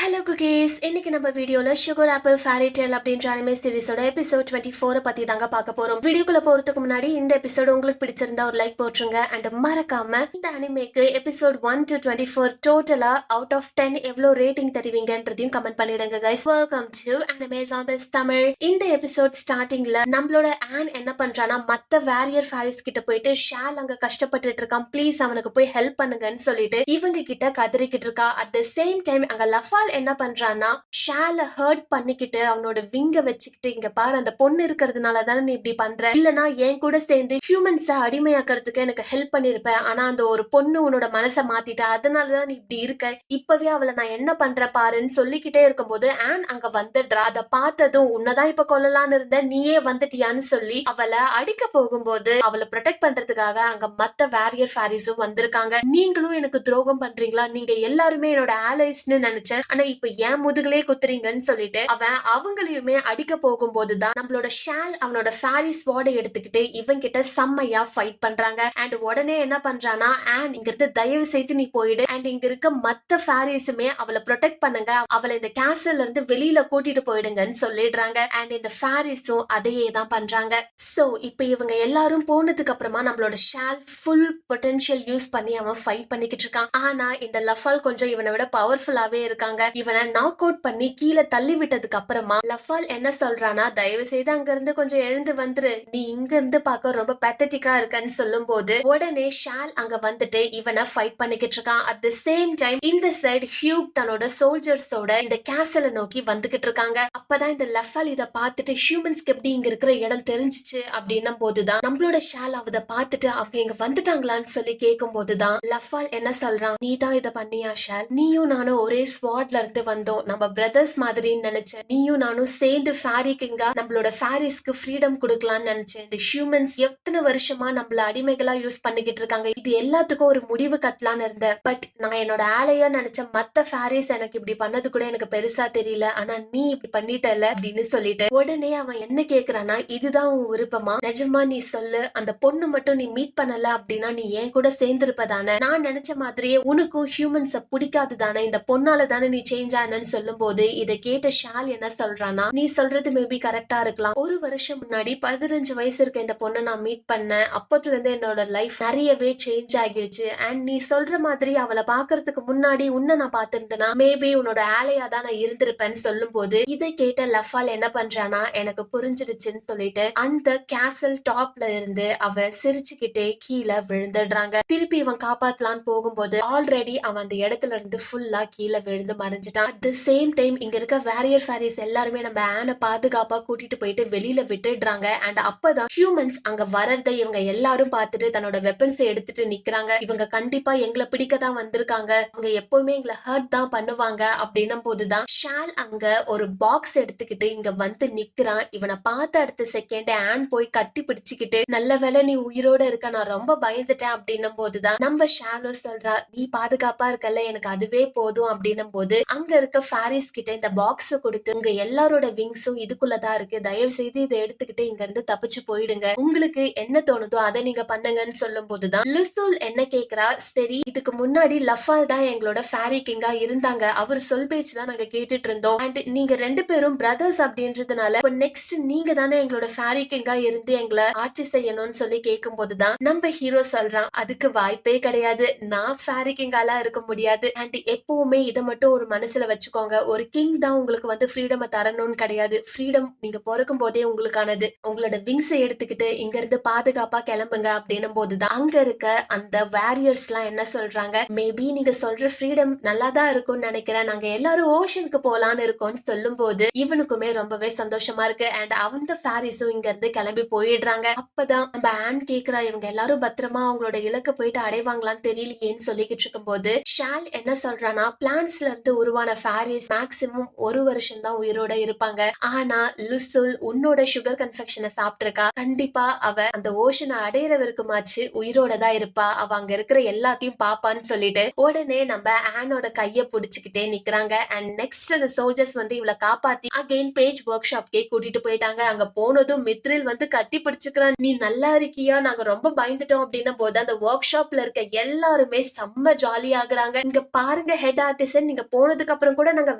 Hello குகீஸ், இன்னைக்கு நம்ம வீடியோல சுகர் ஆப்பிள் ஃபேரி டேல் அப்படின்ற அனிமே சீரிஸோட எபிசோட் 24 பத்தி தாங்க பார்க்க போறோம். வீடியோக்குள்ள போறதுக்கு முன்னாடி இந்த எபிசோட் உங்களுக்கு பிடிச்சிருந்தா ஒரு லைக் போட்டுருங்க அண்ட் மறக்காம இந்த அனிமேக்கு எபிசோட் 1 to 24 டோட்டலா அவுட் ஆஃப் 10 எவ்வளவு ரேட்டிங் தருவீங்கன்றதையும் கமெண்ட் பண்ணிடுங்க guys. Welcome to anime zombies Tamil. இந்த எபிசோட் ஸ்டார்டிங்ல நம்மளோட ஆன் என்ன பண்றானா மத்த வேரியர் ஃபேரிஸ் கிட்ட போயிட்டு ஷால் அங்க கஷ்டப்பட்டுட்டு இருக்கான், ப்ளீஸ் அவனுக்கு போய் ஹெல்ப் பண்ணுங்கன்னு சொல்லிட்டு இவங்க கிட்ட கதறிக்கிட்டு இருக்கா. அட் த சேம் டைம் அங்க லஃபால் என்ன பண்றான்னா ஷால ஹர்ட் பண்ணிக்கிட்டு அவனோட விங்க வச்சுக்கிட்டு, இங்க பாரு அந்த பொண்ணு இருக்கிறதுனால தானே நீ இப்படி பண்ற, இல்லனா என் கூட சேர்ந்து ஹியூமன்ஸ அடிமையாக்குறதுக்கு எனக்கு ஹெல்ப் பண்ணிருப்ப, ஆனா அந்த ஒரு பொண்ணு உன்னோட மனசை மாத்திட்டா, அதனாலதான் நீ இப்படி இருக்க, இப்பவே அவளை நான் என்ன பண்ற பாருன்னு சொல்லிக்கிட்டே இருக்கும்போது ஆன் அங்க வந்துடுறா. அதை பார்த்ததும் உன்னதான் இப்ப கொல்லலான்னு இருந்த, நீயே வந்துட்டியான்னு சொல்லி அவளை அடிக்க போகும்போது அவளை ப்ரொடெக்ட் பண்றதுக்காக அங்க மத்த வேரியர் ஃபேரிஸும் வந்திருக்காங்க. நீங்களும் எனக்கு துரோகம் பண்றீங்களா, நீங்க எல்லாருமே என்னோட ஆலைஸ்னு நினைச்சேன், ஆனா இப்ப ஏன் முதுகுலே குத்துறீங்கன்னு சொல்லிட்டு அவன் அவங்களையுமே அடிக்க போகும்போதுதான் நம்மளோட ஷால் அவனோட ஃபேரிஸ் வார்டை எடுத்துக்கிட்டு இவன் கிட்ட செம்மையா ஃபைட் பண்றாங்க. அண்ட் உடனே என்ன பண்றானா, ஆன் இங்க இருந்து தயவு செய்து நீ போயிடு, அண்ட் இங்க இருக்க மத்த ஃபேரிஸுமே அவளை ப்ரொடெக்ட் பண்ணுங்க, அவளை இந்த கேசல்ல இருந்து வெளியில கூட்டிட்டு போயிடுங்கன்னு சொல்லிடுறாங்க. அண்ட் இந்த ஃபேரிஸும் அதையே தான் பண்றாங்க. சோ இப்ப இவங்க எல்லாரும் போனதுக்கு அப்புறமா நம்மளோட ஷால் ஃபுல் பொட்டன்ஷியல் யூஸ் பண்ணி அவன் ஃபைட் பண்ணிக்கிட்டு இருக்கான். ஆனா இந்த லஃபால் கொஞ்சம் இவனை விட பவர்ஃபுல்லாவே இருக்காங்க. இவனை நாக் அவுட் பண்ணி கீழே தள்ளி விட்டதுக்கு அப்புறமா லஃபால் என்ன சொல்றானா, தயவு செய்து அங்க இருந்து கொஞ்சம் எழுந்து வந்துரு, நீ இங்க இருந்து பார்க்க ரொம்ப பெத்தட்டிக்கா இருக்கன்னு சொல்லும் போது உடனே ஷால் அங்க வந்துட்டு இவனை ஃபைட் பண்ணிக்கிட்டு இருக்கான். அட் த சேம் டைம் இந்த சைடு ஹியூக் தன்னோட சோல்ஜர்ஸோட இந்த கேசலை நோக்கி வந்துகிட்டு இருக்காங்க. அப்பதான் இந்த லஃபால் இதை பார்த்துட்டு ஹியூமன்ஸ்க்கு எப்படி இங்க இருக்கிற இடம் தெரிஞ்சிச்சு அப்படின்னும் போதுதான் நம்மளோட ஷால் அதை பார்த்துட்டு அவங்க இங்க வந்துட்டாங்களான்னு சொல்லி கேட்கும் போதுதான் லஃபால் என்ன சொல்றான், நீ தான் இதை பண்ணியா ஷால், நீயும் நானும் ஒரே ஸ்வாட்ல இருந்து வந்தோம், நம்ம பிரதர்ஸ் மாதிரின்னு நினைச்சேன், நீயும் நானும் சேர்ந்து ஃபேரி கிங்கா நம்மளோட ஃபேரிஸ்க்கு ஃப்ரீடம் கொடுக்கலாம்னு நினைச்சேன், இந்த ஹியூமன்ஸ் எத்தனை வருஷமா நம்மள அடிமைகளா யூஸ் பண்ணிக்கிட்டு இருக்காங்க, இது எல்லாத்துக்கும் ஒரு முடிவு கட்டலான்னு இருந்தேன், பட் நான் என்னோட ஆலையா நினைச்ச மத்த ஃபேரிஸ் எனக்கு இப்படி பண்ணது கூட எனக்கு பெருசா தெரியல, ஆனா நீ இப்படி பண்ணிட்டல அப்படின்னு சொல்லிட்டு உடனே அவன் என்ன கேக்குறானா, இதுதான் உன் விருப்பமா, நிஜமா நீ சொல்லு, அந்த பொண்ணு மட்டும் நீ மீட் பண்ணல அப்படின்னா நீ என் கூட சேர்ந்திருப்பதானே, நான் நினைச்ச மாதிரியே உனக்கும் ஹியூமன்ஸ பிடிக்காது தானே, இந்த பொண்ணால தானே நீ சேஞ்ச் ஆனன்னு சொல்லும் போது இதை கேட்ட ஷால் என்ன சொல்றானா, நீ சொல்றது மேபி கரெக்டா இருக்கலாம், ஒரு வருஷம் முன்னாடி 15 வயசு இருக்க இந்த பொண்ணை நான் மீட் பண்ணேன், அப்பத்துல இருந்து என்னோட லைஃப் நிறையவே சேஞ்ச் ஆகிடுச்சு, அண்ட் நீ சொல்ற மாதிரி அவளை பாக்குறதுக்கு முன்னாடி உன்னை நான் பார்த்திருந்தேன்னா மேபி உன்னோட ஆலையா தான் நான் இருந்திருப்பேன்னு சொல்லும் போது இதை கேட்ட லஃபால் என்ன பண்றானா, எனக்கு புரிஞ்சிடுச்சுன்னு சொல்லிட்டு அந்த கேசல் டாப்ல இருந்து அவ சிரிச்சுக்கிட்டே கீழே விழுந்துடுறாங்க. திருப்பி இவன் காப்பாத்தலான்னு போகும்போது ஆல்ரெடி அவன் அந்த இடத்துல இருந்து ஃபுல்லா கீழே விழுந்து மறைஞ்சிட்டான். அட் த சேம் டைம் இங்க இருக்க வேரியர் ஃபேரிஸ் எல்லாருமே நம்ம ஆனை பாதுகாப்பா கூட்டிட்டு போயிட்டு வெளியில விட்டுடுறாங்க. அண்ட் அப்பதான் ஹியூமன்ஸ் அங்க வரதை இவங்க எல்லாரும் பார்த்துட்டு தன்னோட வெப்பன்ஸ் எடுத்துட்டு நிக்கிறாங்க. இவங்க கண்டிப்பா எங்களை பிடிக்க தான் வந்திருக்காங்க, அவங்க எப்பவுமே எங்களை ஹர்ட் தான் பண்ணுவாங்க அப்படின்னும் போதுதான் ஷால் அங்க ஒரு பாக்ஸ் எடுத்துக்கிட்டு இங்க வந்து நிக்கிறான். இவனை பார்த்த அடுத்த செகண்ட் ஆன் போய் கட்டி பிடிச்சுக்கிட்டு, நல்ல வேலை நீ உயிரோட இருக்க, நான் ரொம்ப பயந்துட்டேன் அப்படின்னும் போதுதான் நம்ம ஷாலோ சொல்றா, நீ பாதுகாப்பா இருக்கல, எனக்கு அதுவே போதும் அப்படின்னும் போது அங்க இருக்க ஃபேரிஸ் கிட்ட இந்த பாக்ஸ் கொடுத்து, உங்க எல்லாரோட விங்ஸும் இதுக்குள்ளதான் இருக்கு, தயவு செய்து இதை எடுத்துக்கிட்டு இங்க இருந்து தப்பிச்சு போயிடுங்க, உங்களுக்கு என்ன தோணுதோ அதை நீங்க பண்ணுங்கன்னு சொல்லும் போதுதான் லுசூல் என்ன கேக்குறா, சரி இதுக்கு முன்னாடி லஃபால் தான் எங்களோட ஃபேரி கிங்கா இருந்தாங்க, அவர் சொல் பேச்சு தான் நாங்க கேட்டுட்டு இருந்தோம், அண்ட் நீங்க 2 பேரும் பிரதர்ஸ் அப்படின்றதுனால இப்ப நெக்ஸ்ட் நீங்க தானே எங்களோட ஃபேரி கிங்கா இருந்து எங்களை ஆட்சி செய்யணும்னு சொல்லி கேட்கும் போதுதான் நம்ம ஹீரோ சொல்றான், அதுக்கு வாய்ப்பே கிடையாது, நான் ஃபேரி கிங்காலாம் இருக்க முடியாது, அண்ட் எப்பவுமே இதை மட்டும் ஒரு மனசுல வச்சுக்கோங்க, ஒரு கிங் தான் உங்களுக்கு வந்து ஃப்ரீடம் தரணும்னு கிடையாது, ஃப்ரீடம் நீங்க பிறக்கும் போதே உங்களுக்கானது, உங்களோட விங்ஸை எடுத்துக்கிட்டு இங்க இருந்து பாதுகாப்பா கிளம்புங்க அப்படின்னும் போதுதான் அங்க இருக்க அந்த வேரியர்ஸ் எல்லாம் என்ன சொல்றாங்க, மேபி நீங்க சொல்ற ஃப்ரீடம் நல்லாதான் இருக்கும்னு நினைக்கிறேன், நாங்க எல்லாரும் ஓஷனுக்கு போலான்னு இருக்கோம்னு சொல்லும் போது இவனுக்குமே ரொம்பவே சந்தோஷமா இருக்கு. அண்ட் அந்த ஃபேரிஸும் இங்க இருந்து கிளம்பி போயிடுறாங்க. அப்பதான் நம்ம ஆன் கேக்குறா, இவங்க எல்லாரும் பத்திரமா அவங்களோட இலக்கு போயிட்டு அடைவாங்களான்னு தெரியலையேன்னு சொல்லிக்கிட்டு இருக்கும் போது ஷால் என்ன சொல்றானா, பிளான்ஸ்ல இருந்து உருவான ஃபேரிஸ் மேக்சிமம் 1 வருஷம் தான் உயிரோட இருப்பாங்க, ஆனா லுசுல் உன்னோட சுகர் கன்ஃபெக்ஷனை சாப்பிட்டிருக்கா, கண்டிப்பா அவ அந்த ஓஷனை அடையிற வரைக்குமாச்சு உயிரோட தான் இருப்பா, அவ அங்க இருக்கிற எல்லாத்தையும் பாப்பான்னு சொல்லிட்டு உடனே நம்ம ஆனோட கைய புடிச்சுக்கிட்டே நிக்கிறாங்க. அண்ட் நெக்ஸ்ட் அந்த சோல்ஜர்ஸ் வந்து இவளை காப்பாத்தி அகைன் பேஜ் ஒர்க் ஷாப்கே கூட்டிட்டு போயிட்டாங்க. அங்க போனதும் மித்ரில் வந்து கட்டி பிடிச்சுக்கிறான், நீ நல்லா இருக்கியா, நாங்க ரொம்ப பயந்துட்டோம் அப்படின்னும் போது அந்த ஒர்க் ஷாப்ல இருக்க எல்லாருமே செம்ம ஜாலி ஆகுறாங்க. இங்க பாருங்க ஹெட் ஆர்டிஸ்ட், நீங்க போன போனதுக்கு அப்புறம் கூட நாங்க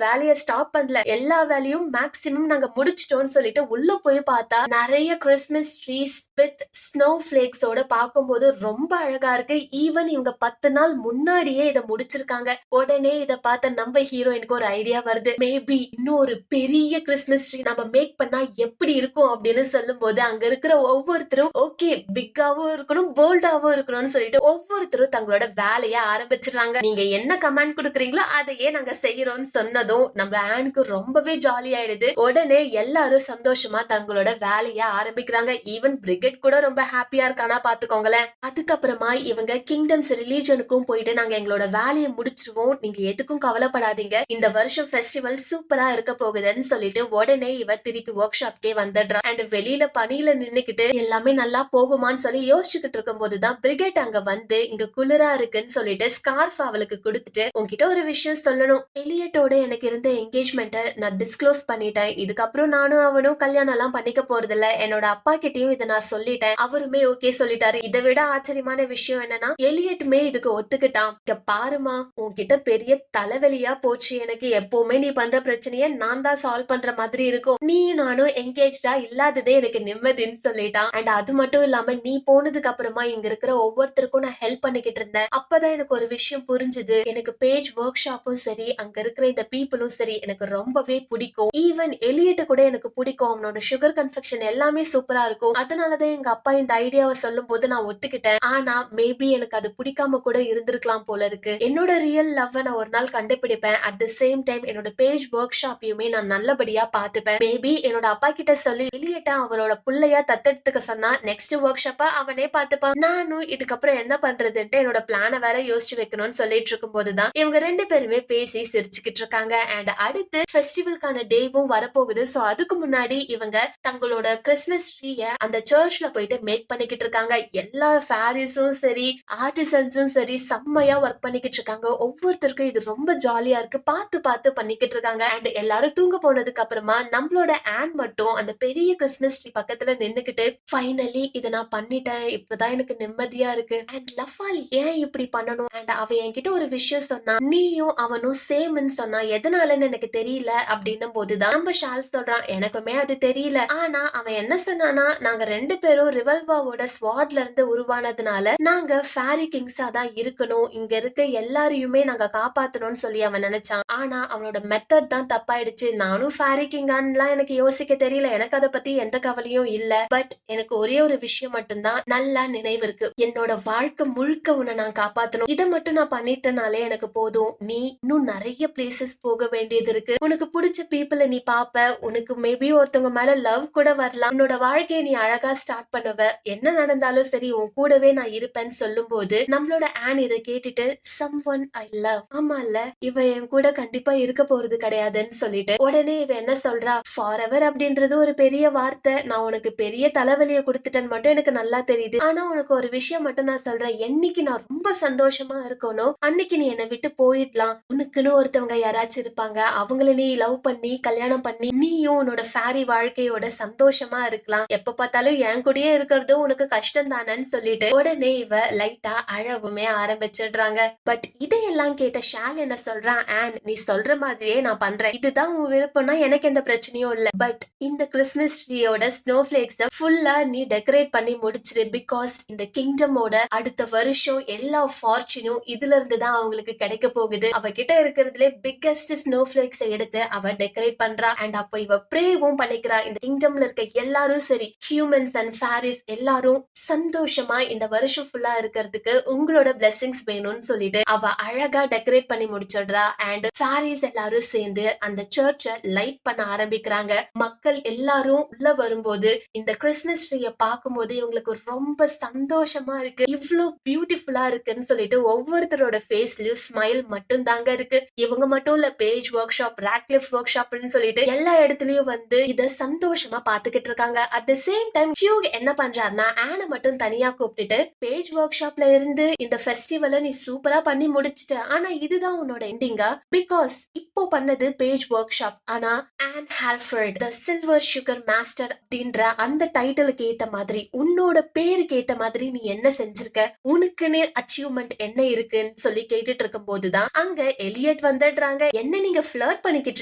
வேலையை ஸ்டாப் பண்ணல, எல்லா வேலையும் மேக்சிமம் நாங்க முடிச்சிட்டோம்னு சொல்லிட்டு உள்ள போய் பார்த்தா நிறைய கிறிஸ்மஸ் ட்ரீஸ் வித் ஸ்னோ பிளேக்ஸோட பார்க்கும்போது ரொம்ப அழகா இருக்கு. ஈவன் இவங்க 10 நாள் முன்னாடியே இதை முடிச்சிருக்காங்க. உடனே இதை பார்த்த நம்ம ஹீரோயினுக்கு ஒரு ஐடியா வருது, மேபி இன்னும் ஒரு பெரிய கிறிஸ்மஸ் ட்ரீ நம்ம மேக் பண்ணா எப்படி இருக்கும் அப்படின்னு சொல்லும் போது அங்க இருக்கிற ஒவ்வொருத்தரும் ஓகே பிக்காவும் இருக்கணும் போல்டாவும் இருக்கணும்னு சொல்லிட்டு ஒவ்வொருத்தரும் தங்களோட வேலையை ஆரம்பிச்சிடுறாங்க. நீங்க என்ன கமெண்ட் கொடுக்குறீங்களோ அதையே நாங்க செய்யறோம்னு சொன்னதும் நம்ம ஆனுக்கு ரொம்பவே ஜாலி ஆயிடுது. உடனே எல்லாரும் சந்தோஷமா தங்களோட வேலையை ஆரம்பிக்கிறாங்க. ஈவன் பிரிகெட் கூட ரொம்ப ஹாப்பியா இருக்கானா பாத்துக்கோங்களேன். அதுக்கப்புறமா இவங்க கிங்டம்ஸ் ரிலீஜனுக்கும் போயிட்டு நாங்க எங்களோட வேலையை முடிச்சிருவோம், நீங்க எதுக்கும் கவலைப்படாதீங்க, இந்த வருஷம் ஃபெஸ்டிவல் சூப்பரா இருக்க போகுதுன்னு சொல்லிட்டு உடனே இவ திருப்பி ஒர்க் ஷாப்கே வந்துடுறான். அண்ட் வெளியில பனியில நின்னுக்கிட்டு எல்லாமே நல்லா போகுமான்னு சொல்லி யோசிச்சுக்கிட்டு இருக்கும் போதுதான் பிரிகெட் அங்க வந்து இங்க குளிரா இருக்குன்னு சொல்லிட்டு ஸ்கார்ஃப் அவளுக்கு கொடுத்துட்டு, உன்கிட்ட ஒரு விஷயம் சொல்லணும், எலியட்டோட எனக்கு இருந்த என்கேஜ்மெண்ட்டை நான் டிஸ்க்ளோஸ் பண்ணிட்டேன், இதுக்கப்புறம் நானும் அவனும் கல்யாணம் எல்லாம் பண்ணிக்க போறது இல்ல, என்னோட அப்பா கிட்டயும் இதை நான் சொல்லிட்டேன், அவருமே ஓகே சொல்லிட்டாரு. இதை விட ஆச்சரியமான விஷயம் என்னன்னா எலியட்டுமே இதுக்கு ஒத்துக்கிட்டான். இங்க பாருமா, உன்கிட்ட பெரிய தலைவலியா போச்சு, எனக்கு எப்பவுமே நீ பண்ற பிரச்சனைய நான் தான் சால்வ் பண்ற மாதிரி இருக்கும், நீ நானும் என்கேஜ்டா இல்லாததே எனக்கு நிம்மதின்னு சொல்லிட்டான். அண்ட் அது மட்டும் இல்லாம நீ போனதுக்கு அப்புறமா இங்க இருக்கிற ஒவ்வொருத்தருக்கும் நான் ஹெல்ப் பண்ணிக்கிட்டு இருந்தேன், அப்பதான் எனக்கு ஒரு விஷயம் புரிஞ்சுது, எனக்கு பேஜ் ஒர்க் ஷாப்பும் சரி அங்க இருக்கிற இந்த பீப்புளும் சரி எனக்கு ரொம்பவே பிடிக்கும், ஈவன் எலியட்டு கூட எனக்கு பிடிக்கும், அவனோட சுகர் கன்ஃபெக்ஷன் எல்லாமே சூப்பரா இருக்கும், அதனாலதான் எங்க அப்பா இந்த ஐடியாவை சொல்லும் போது நான் ஒத்துக்கிட்டேன். ஆனா மேபி எனக்கு அது பிடிக்காம கூட இருந்திருக்கலாம் போல இருக்கு, என்னோட ரியல் லவ் நான் ஒரு நாள் கண்டுபிடிப்பேன், அட் த சேம் டைம் என்னோட பேஜ் ஒர்க் ஷாப்பையுமே நான் நல்லபடியா பாத்துப்பேன், மேபி என்னோட அப்பா கிட்ட சொல்லி எலியட்ட அவரோட புள்ளையா தத்தெடுத்துக்க சொன்னா நெக்ஸ்ட் ஒர்க் ஷாப்பா அவனே பாத்துப்பான், நானும் இதுக்கப்புறம் என்ன பண்றதுன்ட்டு என்னோட பிளான வேற யோசிச்சு வைக்கணும்னு சொல்லிட்டு இருக்கும் போதுதான் இவங்க ரெண்டு பேருமே பேசி சிரிச்சுக்கிட்டு இருக்காங்க. அண்ட் அடுத்து ஃபெஸ்டிவல்கான டேவும் வரப்போகுது. சோ அதுக்கு முன்னாடி இவங்க தங்களோட கிறிஸ்மஸ் ட்ரீய அந்த சர்ச்ல போயிட்டு மேக் பண்ணிக்கிட்டு இருக்காங்க. எல்லா ஃபேரிஸும் சரி ஆர்டிசன்ஸும் சரி செம்மையா ஒர்க் பண்ணிக்கிட்டு இருக்காங்க. ஒவ்வொருத்தருக்கும் இது ரொம்ப ஜாலியா இருக்கு, பார்த்து பார்த்து பண்ணிக்கிட்டு இருக்காங்க. அண்ட் எல்லாரும் தூங்க போனதுக்கு அப்புறமா நம்மளோட ஆன் மட்டும் அந்த பெரிய கிறிஸ்மஸ் ட்ரீ பக்கத்துல நின்னுக்கிட்டு ஃபைனலி இதை நான் பண்ணிட்டேன், இப்பதான் எனக்கு நிம்மதியா இருக்கு, அண்ட் லஃபால் ஏன் இப்படி பண்ணணும், அண்ட் அவ என்கிட்ட ஒரு விஷயம் சொன்னா நீயும் அவனும் சேம்னு சொன்னா எதனாலன்னு எனக்கு தெரியல அப்படின்னும் போதுதான் நம்ம ஷால் சொல்றான், எனக்குமே அது தெரியல, ஆனா அவன் என்ன சொன்னானா நாங்க ரெண்டு பேரும் ரிவல்வாவோட ஸ்வாட்ல இருந்து உருவானதுனால நாங்க ஃபேரி கிங்ஸா தான் இருக்கணும், இங்க இருக்க எல்லாரையுமே நாங்க காப்பாத்தணும்னு சொல்லி அவன் நினைச்சான். ஆனா அவனோட மெத்தட் தான் தப்பாயிடுச்சு, நானும் ஃபேரி கிங்கான்லாம் எனக்கு யோசிக்க தெரியல, எனக்கு அதை பத்தி எந்த கவலையும் இல்ல, பட் எனக்கு ஒரே ஒரு விஷயம் மட்டும்தான் நல்லா நினைவு இருக்கு, என்னோட வாழ்க்கை முழுக்க உன்னை நான் காப்பாத்தணும், இதை மட்டும் நான் பண்ணிட்டனாலே எனக்கு போதும், நீ இன்னும் நிறைய பிளேசஸ் போக வேண்டியது இருக்கு, உனக்கு பிடிச்ச பீப்புளை நீ பாப்ப, உனக்கு மேபி ஒருத்தவங்க மேல லவ் கூட வரலாம், உன்னோட வாழ்க்கையை நீ அழகா ஸ்டார்ட் பண்ணுவ, என்ன நடந்தாலும் சரி உன் கூடவே நான் இருப்பேன்னு சொல்லும் போது நம்மளோட ஆன் இதை கேட்டுட்டு someone I love, ஆமா இல்ல இவ என் கூட கண்டிப்பா இருக்க போறது கிடையாதுன்னு சொல்லிட்டு உடனே இவ என்ன சொல்றா, forever அப்படின்றது ஒரு பெரிய வார்த்தை, நான் உனக்கு பெரிய தலைவலியை கொடுத்துட்டேன்னு மட்டும் எனக்கு நல்லா தெரியுது, ஆனா உனக்கு ஒரு விஷயம் மட்டும் நான் சொல்றேன், என்னைக்கு நான் ரொம்ப சந்தோஷமா இருக்கணும் அன்னைக்கு நீ என்னை விட்டு போயிடலாம், உனக்குன்னு ஒருத்தவங்க யாராச்சும் இருப்பாங்க, அவங்கள நீ லவ் பண்ணி கல்யாணம் பண்ணி நீயும் உன்னோட ஃபேரி வாழ்க்கையோட சந்தோஷமா இருக்கலாம், எப்ப பார்த்தாலும் என் கூடயே இருக்கிறதும் உனக்கு கஷ்டம் தானேன்னு சொல்லிட்டு உடனே இவ லைட்டா அழவுமே ஆரம்பிச்சிடுறாங்க. பட் இதையெல்லாம் கேட்ட ஷால் என்ன சொல்றான், ஆன் நீ சொல்ற மாதிரியே நான் பண்றேன், இதுதான் உன் விருப்பம்னா எனக்கு எந்த பிரச்சனையும் இல்ல, பட் இந்த கிறிஸ்மஸ் ட்ரீயோட ஸ்னோ பிளேக்ஸ ஃபுல்லா நீ டெக்கரேட் பண்ணி முடிச்சிரு, பிகாஸ் இந்த கிங்டமோட அடுத்த வருஷம் எல்லா ஃபார்ச்சூனும் இதுல இருந்து தான் அவங்களுக்கு கிடைக்க போகுது, அவகிட்ட இருக்கிறதுல பிக்கஸ்ட் ஸ்னோ பிளேக்ஸ் எடுத்து அவ டெக்கரேட் பண்றா. அண்ட் அப்ப இவ ப்ரேவும் பண்ணிக்கிறா, இந்த கிங்டம்ல இருக்க எல்லாரும் சரி ஹியூமன்ஸ் அண்ட் ஃபேரிஸ் எல்லாரும் சந்தோஷமா இந்த வருஷம் ஃபுல்லா இருக்கிறதுக்கு உங்களோட பிளெஸிங்ஸ் வேணும்னு சொல்லிட்டு அவ அழகா டெக்கரேட் பண்ணி முடிச்சிடுறா. அண்ட் ஃபேரிஸ் எல்லாரும் சேர்ந்து அந்த சர்ச்சை லைட் பண்ண ஆரம்பிக்கிறாங்க. மக்கள் எல்லாரும் உள்ள வரும்போது இந்த கிறிஸ்மஸ் ட்ரீய பார்க்கும்போது இவங்களுக்கு ரொம்ப சந்தோஷமா இருக்கு, இவ்ளோ பியூட்டிஃபுல்லா இருக்குன்னு சொல்லிட்டு ஒவ்வொருத்தரோட ஃபேஸ்லயும் ஸ்மைல் மட்டும் தாங்க இருக்கு. இவங்க மட்டும் இல்ல, பேஜ் ஒர்க் ஷாப், ராட்க்ளிஃப் ஒர்க் ஷாப்னு சொல்லிட்டு எல்லா இடத்துலயும் வந்து இத சந்தோஷமா பாத்துக்கிட்டு இருக்காங்க. அட் த சேம் டைம் ஹியூக் என்ன பண்றாருன்னா ஆனை மட்டும் தனியா கூப்பிட்டுட்டு, பேஜ் ஒர்க் ஷாப்ல இருந்து இந்த ஃபெஸ்டிவலை நீ சூப்பரா பண்ணி முடிச்சிட்ட, ஆனா இதுதான் உன்னோட எண்டிங்கா, பிகாஸ் இப்போ பண்ணது பேஜ் ஒர்க் ஷாப், ஆனா on Halford the silver sugar master அப்படின்ற அந்த டைட்டிலுக்கு ஏத்த மாதிரி உன்னோட பேருக்கு ஏத்த மாதிரி நீ என்ன செஞ்சிருக்க, உனக்குன்னு அச்சீவ்மெண்ட் என்ன இருக்குன்னு சொல்லி கேட்டுட்டு இருக்கும் போதுதான் அங்க எலியட் வந்துடுறாங்க. என்ன நீங்க ஃபிளர்ட் பண்ணிக்கிட்டு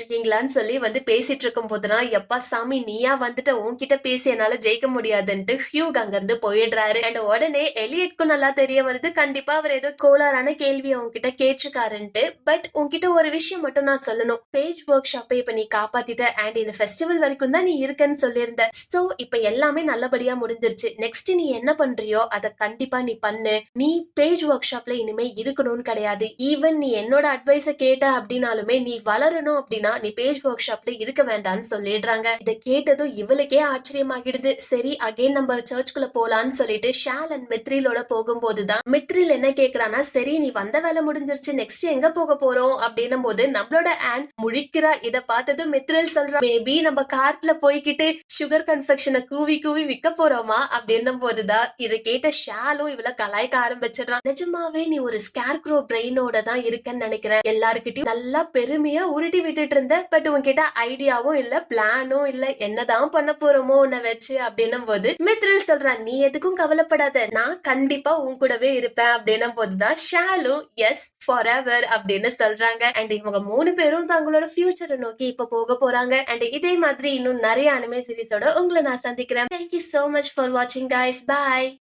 இருக்கீங்களான்னு சொல்லி வந்து பேசிட்டு இருக்கும் போதுதான், எப்பா சாமி நீயா வந்துட்டு உன்கிட்ட பேசி என்னால ஜெயிக்க முடியாதுன்ட்டு ஹியூக் அங்க இருந்து போயிடுறாரு. அண்ட் உடனே எலியட்க்கும் நல்லா தெரிய வருது, கண்டிப்பா அவர் ஏதோ கோளாறான கேள்வி உன்கிட்ட கேட்டிருக்காருன்ட்டு. பட் உன்கிட்ட ஒரு விஷயம் மட்டும் நான் சொல்லணும், பேஜ் ஒர்க் ஷாப்பை இப்ப நீ காப்பாத்திட்ட அண்ட் இந்த ஃபெஸ்டிவல் வரைக்கும் தான் நீ இருக்கன்னு சொல்லியிருந்த. சோ இப்ப எல்லாமே நல்லபடியா முடிஞ்சிருச்சு. நெக்ஸ்ட் நீ என்ன பண்றியோ அதை கண்டிப்பா நீ பண்ணு. நீ பேஜ் ஒர்க் ஷாப்ல இனிமே இருக்கணும்னு கிடையாது. ஈவன் நீ என்னோட அட்வைஸ கேட்ட அப்படின்னாலுமே நீ வளரணும் அப்படின்னா நீ பேஜ் ஒர்க் ஷாப்ல இருக்க வேண்டாம்னு சொல்லிடுறாங்க. இதை கேட்டதும் இவளுக்கே ஆச்சரியமாகிடுது. சரி அகைன் நம்ம சர்ச்சுக்குள்ள போலான்னு சொல்லிட்டு ஷால் அண்ட் மித்ரிலோட போகும்போதுதான் மித்ரில் என்ன கேக்குறானா, சரி நீ வந்த வேலை முடிஞ்சிருச்சு, நெக்ஸ்ட் எங்க போக போறோம் அப்படின்னும் போது நம்மளோட ஆன் முழிக்கிறா. இத பார்த்ததும் மித்ரில் சொல்றா, மேபி நம்ம கார்ட்ல போய்கிட்டு சுகர் கன்ஃபெக்ஷனை கூவி கூவி விற்க போறோமா அப்படின்னும் போதுதான் இதை கேட்ட ஷாலும் இவளை கலாய்க்க ஆரம்பிச்சிடறான். நிஜமாவே நீ ஒரு ஸ்கேர்க்ரோ பிரெயினோட தான் இருக்கன்னு நினைக்கிறேன். எல்லாருக்கிட்டையும் நல்லா பெருமையா உருட்டி விட்டுட்டு இருந்த, பட் உன்கிட்ட ஐடியாவும் இல்ல பிளானும் இல்ல, என்னதான் பண்ண போறோமோ உன்னை வச்சு அப்படின்னும் போது மித்ரில் சொல்றான், நீ எதுக்கும் கவலைப்படாத, நான் கண்டிப்பா உன் கூடவே இருப்பேன் அப்படின்னும் போதுதான் ஷாலும் எஸ் ஃபாரெவர் அப்படின்னு சொல்றாங்க. அண்ட் இவங்க 3 பேரும் தங்களோட ஃபியூச்சரை நோக்கி இப்ப போக போறாங்க. அண்ட் இதே மாதிரி இன்னும் நிறைய அனிமே சீரிஸோட உங்களை நான் சந்திக்கிறேன். Thank you so much for watching guys. Bye.